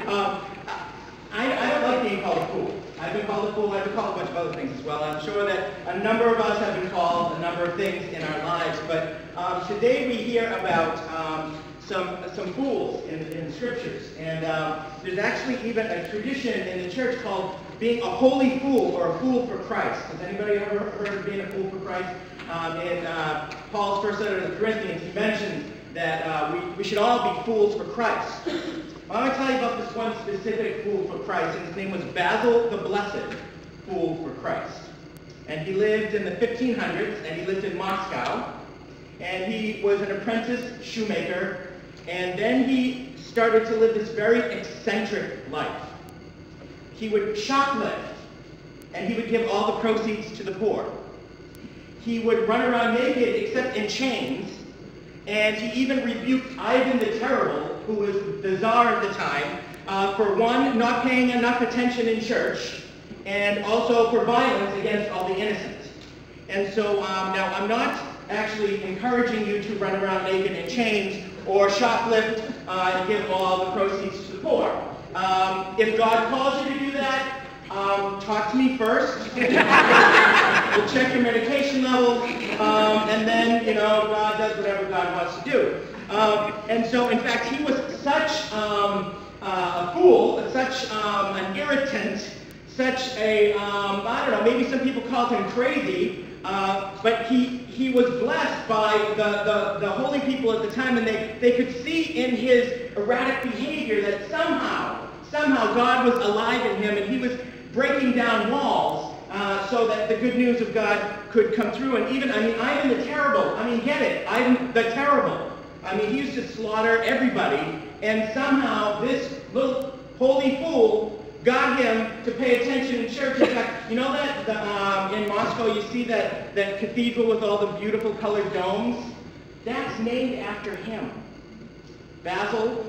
I don't like being called a fool. I've been called a fool. I've been called a bunch of other things as well. I'm sure that a number of us have been called a number of things in our lives. But today we hear about some fools in the scriptures. And there's actually even a tradition in the church called being a holy fool or a fool for Christ. Has anybody ever heard of being a fool for Christ? In Paul's first letter to the Corinthians, he mentions that we should all be fools for Christ. I want to tell you about this one specific fool for Christ, and his name was Basil the Blessed, fool for Christ. And he lived in the 1500s, and he lived in Moscow. And he was an apprentice shoemaker, and then he started to live this very eccentric life. He would shoplift, and he would give all the proceeds to the poor. He would run around naked except in chains, and he even rebuked Ivan the Terrible, who was the Tsar at the time, for one, not paying enough attention in church, and also for violence against all the innocent. And so now I'm not actually encouraging you to run around naked in chains or shoplift and give all the proceeds to the poor. If God calls you to do that, talk to me first. We'll check your medication levels, and then, God does whatever God wants to do. And so, in fact, he was such a fool, such an irritant, such a, I don't know, maybe some people called him crazy, but he was blessed by the holy people at the time, and they could see in his erratic behavior that somehow God was alive in him, and he was breaking down walls so that the good news of God could come through. And even, Ivan the Terrible, get it, Ivan the Terrible. He used to slaughter everybody, and somehow this little holy fool got him to pay attention in church. In fact, you know that in Moscow you see that cathedral with all the beautiful colored domes? That's named after him. Basil,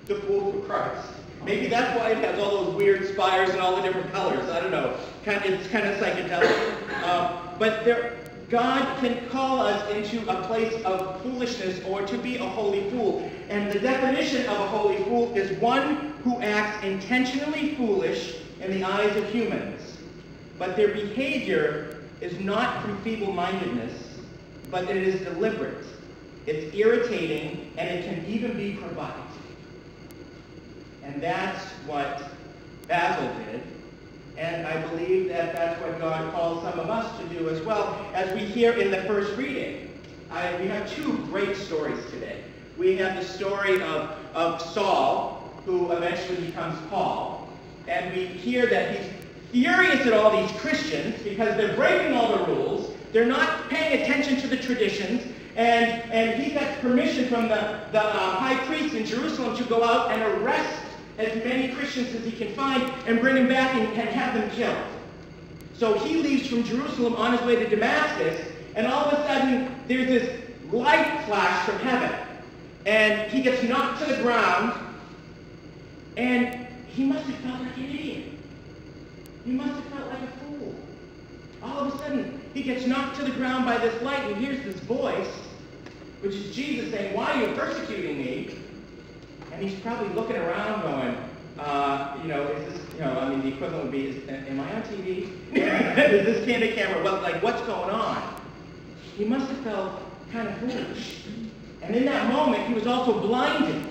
the fool for Christ. Maybe that's why it has all those weird spires and all the different colors. I don't know. It's kind of psychedelic. But God can call us into a place of foolishness or to be a holy fool. And the definition of a holy fool is one who acts intentionally foolish in the eyes of humans. But their behavior is not through feeble-mindedness, but it is deliberate. It's irritating, and it can even be provocative. And that's what Basil did. And I believe that that's what God calls some of us to do as well. As we hear in the first reading, we have two great stories today. We have the story of Saul, who eventually becomes Paul. And we hear that he's furious at all these Christians because they're breaking all the rules. They're not paying attention to the traditions. And he gets permission from the high priest in Jerusalem to go out and arrest as many Christians as he can find and bring them back and have them killed. So he leaves from Jerusalem on his way to Damascus, and all of a sudden there's this light flash from heaven. And he gets knocked to the ground, and he must have felt like an idiot. He must have felt like a fool. All of a sudden, he gets knocked to the ground by this light, and hears this voice, which is Jesus saying, "Why are you persecuting me?" And he's probably looking around going, is this, the equivalent would be, am I on TV? Is this candid camera? Well, what's going on? He must have felt kind of foolish. And in that moment, he was also blinded.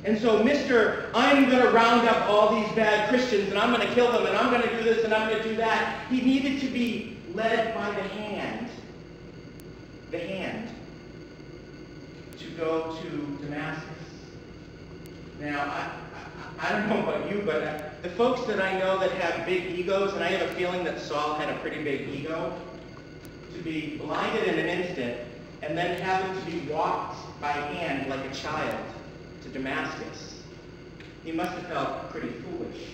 And so I'm going to round up all these bad Christians, and I'm going to kill them, and I'm going to do this, and I'm going to do that. He needed to be led by the hand, to go to Damascus. Now, I don't know about you, but the folks that I know that have big egos, and I have a feeling that Saul had a pretty big ego, to be blinded in an instant, and then have him to be walked by hand like a child to Damascus. He must have felt pretty foolish.